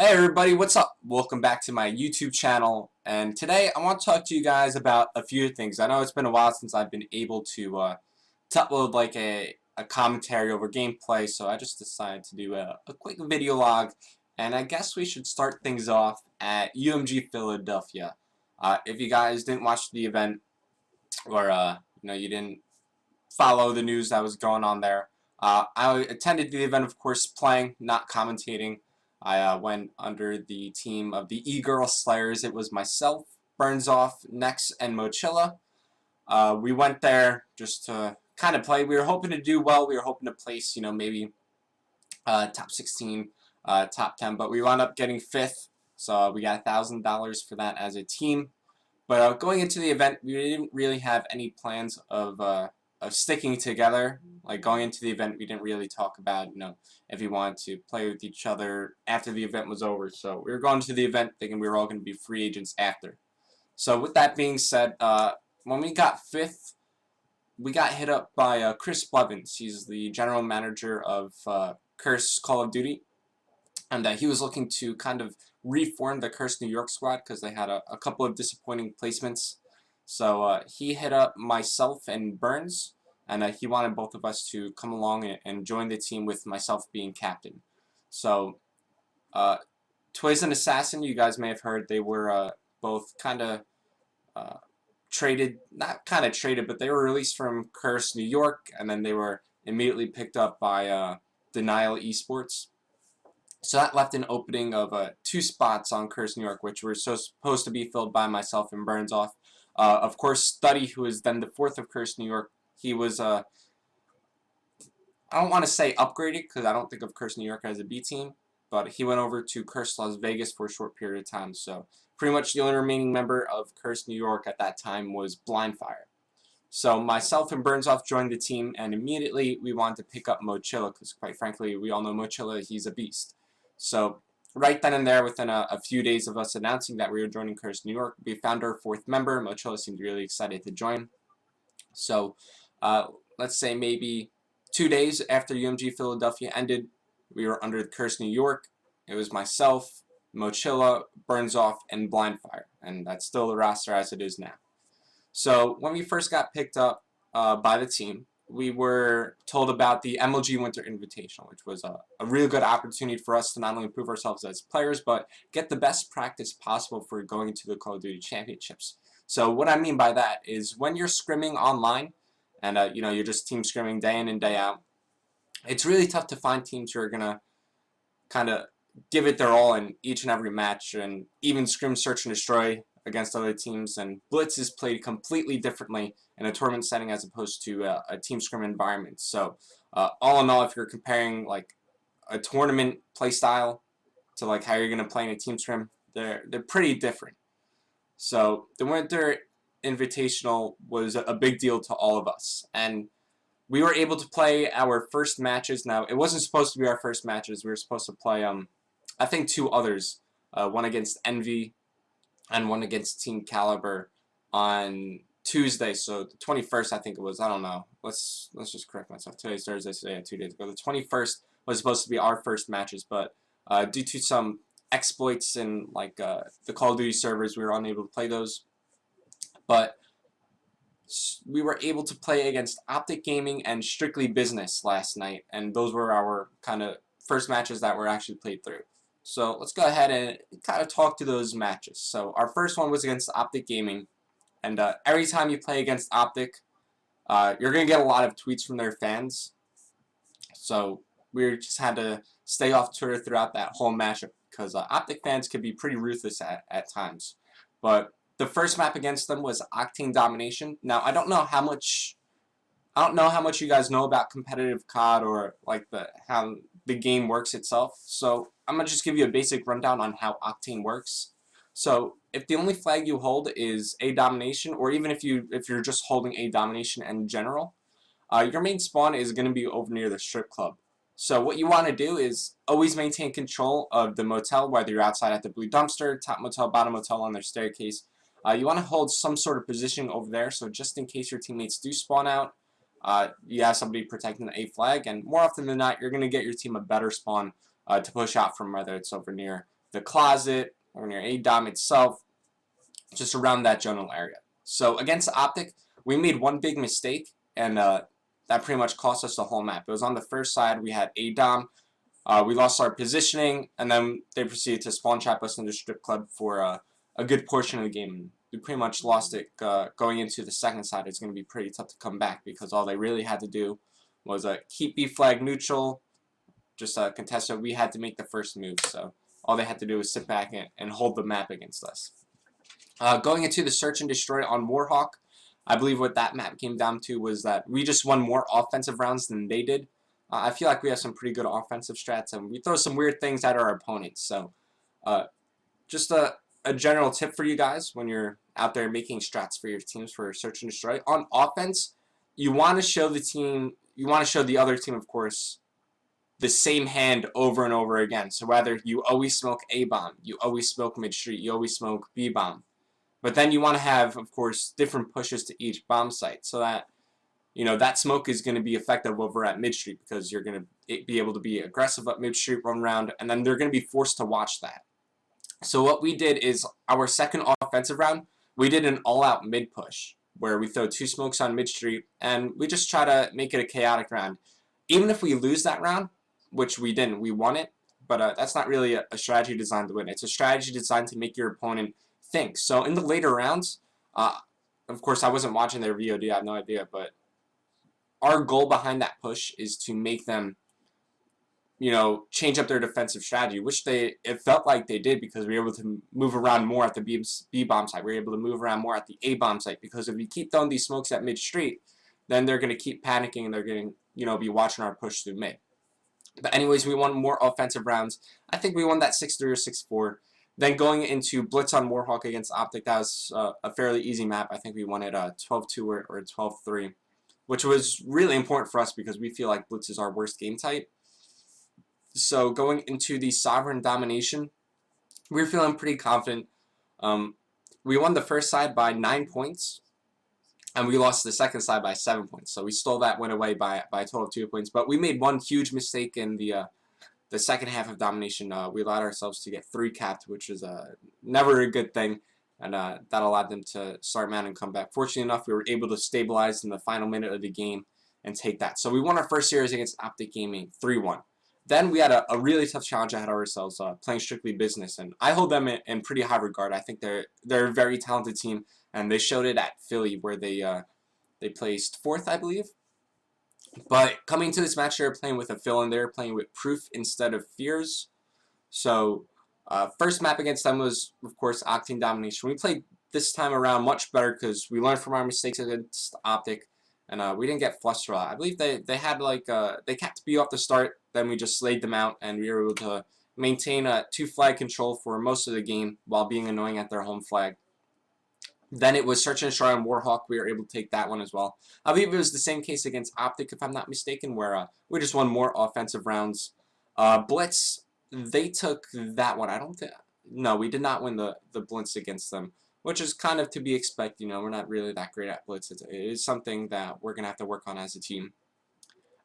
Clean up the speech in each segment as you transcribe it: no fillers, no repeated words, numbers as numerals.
Hey everybody, what's up? Welcome back to my YouTube channel, and today I want to talk to you guys about a few things. I know it's been a while since I've been able to upload like a commentary over gameplay, so I just decided to do a quick video log, and I guess we should start things off at UMG Philadelphia. If you guys didn't watch the event, or you didn't follow the news that was going on there, I attended the event, of course, playing, not commentating. I went under the team of the E-Girl Slayers. It was myself, Burnsoff, Nex, and Mochilla. We went there just to kind of play. We were hoping to do well. We were hoping to place, maybe top 16, top 10, but we wound up getting 5th. So we got $1,000 for that as a team. But going into the event, we didn't really have any plans of sticking together. Like going into the event, we didn't really talk about, if we wanted to play with each other after the event was over. So we were going to the event thinking we were all going to be free agents after. So with that being said, when we got 5th, we got hit up by Chris Blevins. He's the general manager of Curse Call of Duty. And he was looking to kind of reform the Curse New York squad because they had a couple of disappointing placements. So he hit up myself and Burns, and he wanted both of us to come along and join the team with myself being captain. So Toys and Assassin, you guys may have heard, they were both kind of traded, not kind of traded, but they were released from Curse New York, and then they were immediately picked up by Denial Esports. So that left an opening of 2 spots on Curse New York, which were supposed to be filled by myself and Burnsoff. Of course, Study, who is then the 4th of Curse New York, he was, I don't want to say upgraded, because I don't think of Curse New York as a B team, but he went over to Curse Las Vegas for a short period of time. So pretty much the only remaining member of Curse New York at that time was Blindfire. So myself and Burnsoff joined the team, and immediately we wanted to pick up Mochilla, because quite frankly, we all know Mochilla, he's a beast. So right then and there, within a few days of us announcing that we were joining Curse New York, we found our 4th member. Mochilla seemed really excited to join. So let's say maybe 2 days after UMG Philadelphia ended, we were under Curse New York. It was myself, Mochilla, Burnsoff, and Blindfire, and that's still the roster as it is now. So when we first got picked up by the team, we were told about the MLG Winter Invitational, which was a really good opportunity for us to not only improve ourselves as players, but get the best practice possible for going into the Call of Duty Championships. So what I mean by that is when you're scrimming online, and you're just team scrimming day in and day out, it's really tough to find teams who are going to kind of give it their all in each and every match, and even scrim, search, and destroy against other teams, and Blitz is played completely differently in a tournament setting as opposed to a team scrim environment. So all in all, if you're comparing like a tournament play style to like how you're going to play in a team scrim, they're pretty different. So the Winter Invitational was a big deal to all of us, and we were able to play our first matches. Now, it wasn't supposed to be our first matches. We were supposed to play I think 2 others, one against Envy and one against Team Caliber on Tuesday. So the 21st, I think it was. I don't know. Let's just correct myself. Today's Thursday, so yeah, 2 days ago. The 21st was supposed to be our first matches, but due to some exploits in like the Call of Duty servers, we were unable to play those. But we were able to play against Optic Gaming and Strictly Business last night, and those were our kind of first matches that were actually played through. So let's go ahead and kind of talk to those matches. So our first one was against Optic Gaming, and every time you play against Optic, you're going to get a lot of tweets from their fans. So we just had to stay off Twitter throughout that whole matchup because Optic fans can be pretty ruthless at times. But the first map against them was Octane Domination. Now I don't know how much you guys know about competitive COD or like how the game works itself. So I'm gonna just give you a basic rundown on how Octane works. So if the only flag you hold is A Domination, or even if you're just holding A Domination in general, your main spawn is going to be over near the strip club. So what you want to do is always maintain control of the motel, whether you're outside at the blue dumpster, top motel, bottom motel on their staircase. You want to hold some sort of position over there, so just in case your teammates do spawn out, you have somebody protecting the A flag, and more often than not, you're going to get your team a better spawn to push out from, whether it's over near the closet, or near A-Dom itself, just around that general area. So against Optic, we made one big mistake, and that pretty much cost us the whole map. It was on the first side. We had A-Dom. We lost our positioning, and then they proceeded to spawn trap us in the strip club for a good portion of the game. We pretty much lost it going into the second side. It's going to be pretty tough to come back because all they really had to do was keep B flag neutral, just contest it. We had to make the first move, so all they had to do was sit back and hold the map against us. Going into the search and destroy on Warhawk, I believe what that map came down to was that we just won more offensive rounds than they did. I feel like we have some pretty good offensive strats, and we throw some weird things at our opponents. So, just a general tip for you guys when you're out there making strats for your teams for search and destroy. On offense, you want to show the other team, of course, the same hand over and over again. So whether you always smoke A-bomb, you always smoke mid-street, you always smoke B-bomb. But then you want to have, of course, different pushes to each bomb site so that, you know, that smoke is going to be effective over at mid-street because you're going to be able to be aggressive up mid-street, run around, and then they're going to be forced to watch that. So what we did is our second offensive round, we did an all-out mid-push where we throw 2 smokes on mid-street, and we just try to make it a chaotic round. Even if we lose that round, which we didn't, we won it, but that's not really a strategy designed to win. It's a strategy designed to make your opponent think. So in the later rounds, of course I wasn't watching their VOD, I have no idea, but our goal behind that push is to make them, you know, change up their defensive strategy, which it felt like they did because we were able to move around more at the B-bomb site. We were able to move around more at the A-bomb site because if we keep throwing these smokes at mid-street, then they're going to keep panicking and they're going to, you know, be watching our push through mid. But anyways, we won more offensive rounds. I think we won that 6-3 or 6-4. Then going into Blitz on Warhawk against Optic, that was a fairly easy map. I think we won it 12-2 or 12-3, which was really important for us because we feel like Blitz is our worst game type. So going into the Sovereign Domination, we were feeling pretty confident. We won the first side by 9 points, and we lost the second side by 7 points. So we stole that win away by a total of 2 points. But we made one huge mistake in the second half of Domination. We allowed ourselves to get 3 capped, which is never a good thing. And that allowed them to start man and come back. Fortunately enough, we were able to stabilize in the final minute of the game and take that. So we won our first series against Optic Gaming 3-1. Then we had a really tough challenge ahead of ourselves, playing Strictly Business, and I hold them in pretty high regard. I think they're a very talented team, and they showed it at Philly where they placed 4th, I believe. But coming to this match, they were playing with a fill-in. They were playing with Proof instead of Fears. So first map against them was, of course, Octane Domination. We played this time around much better because we learned from our mistakes against Optic. And we didn't get flustered a lot. I believe they had like they kept B off the start. Then we just slayed them out, and we were able to maintain 2 flag control for most of the game while being annoying at their home flag. Then it was Search and Destroy on Warhawk. We were able to take that one as well. I believe it was the same case against Optic, if I'm not mistaken, where we just won more offensive rounds. Blitz, they took that one. I don't think. No, we did not win the Blitz against them, which is kind of to be expected. You know, we're not really that great at Blitz. It is something that we're going to have to work on as a team.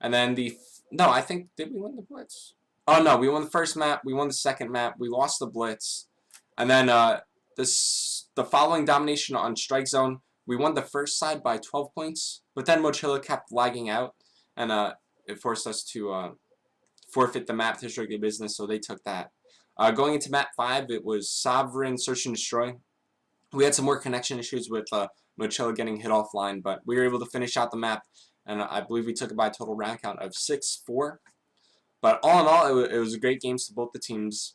And then no, I think, did we win the Blitz? Oh, no, we won the first map. We won the second map. We lost the Blitz. And then the following Domination on Strike Zone, we won the first side by 12 points. But then Mochila kept lagging out, and it forced us to forfeit the map to Strictly Business, so they took that. Going into map 5, it was Sovereign, Search and Destroy. We had some more connection issues with Mochila getting hit offline, but we were able to finish out the map, and I believe we took it by a total round count of 6-4. But all in all, it was a great games to both the teams.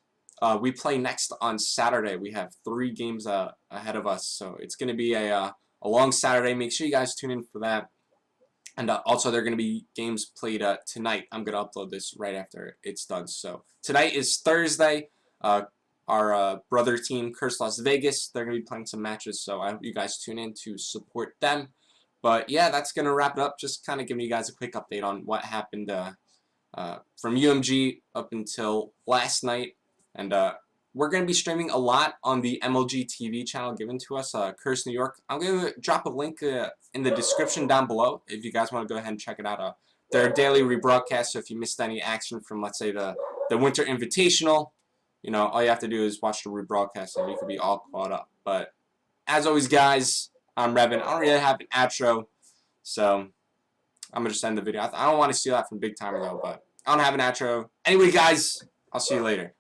We play next on Saturday. We have 3 games ahead of us, so it's going to be a long Saturday. Make sure you guys tune in for that. And also, there are going to be games played tonight. I'm going to upload this right after it's done. So tonight is Thursday. Our brother team, Curse Las Vegas, they're going to be playing some matches, so I hope you guys tune in to support them. But yeah, that's going to wrap it up. Just kind of giving you guys a quick update on what happened from UMG up until last night. And we're going to be streaming a lot on the MLG TV channel given to us, Curse New York. I'm going to drop a link in the description down below if you guys want to go ahead and check it out. They're daily rebroadcasts, so if you missed any action from, let's say, the Winter Invitational, you know, all you have to do is watch the rebroadcast and you could be all caught up. But as always, guys, I'm Revin. I don't really have an outro, so I'm gonna just end the video. I don't want to steal that from Big Timer though, but I don't have an outro. Anyway, guys, I'll see you later.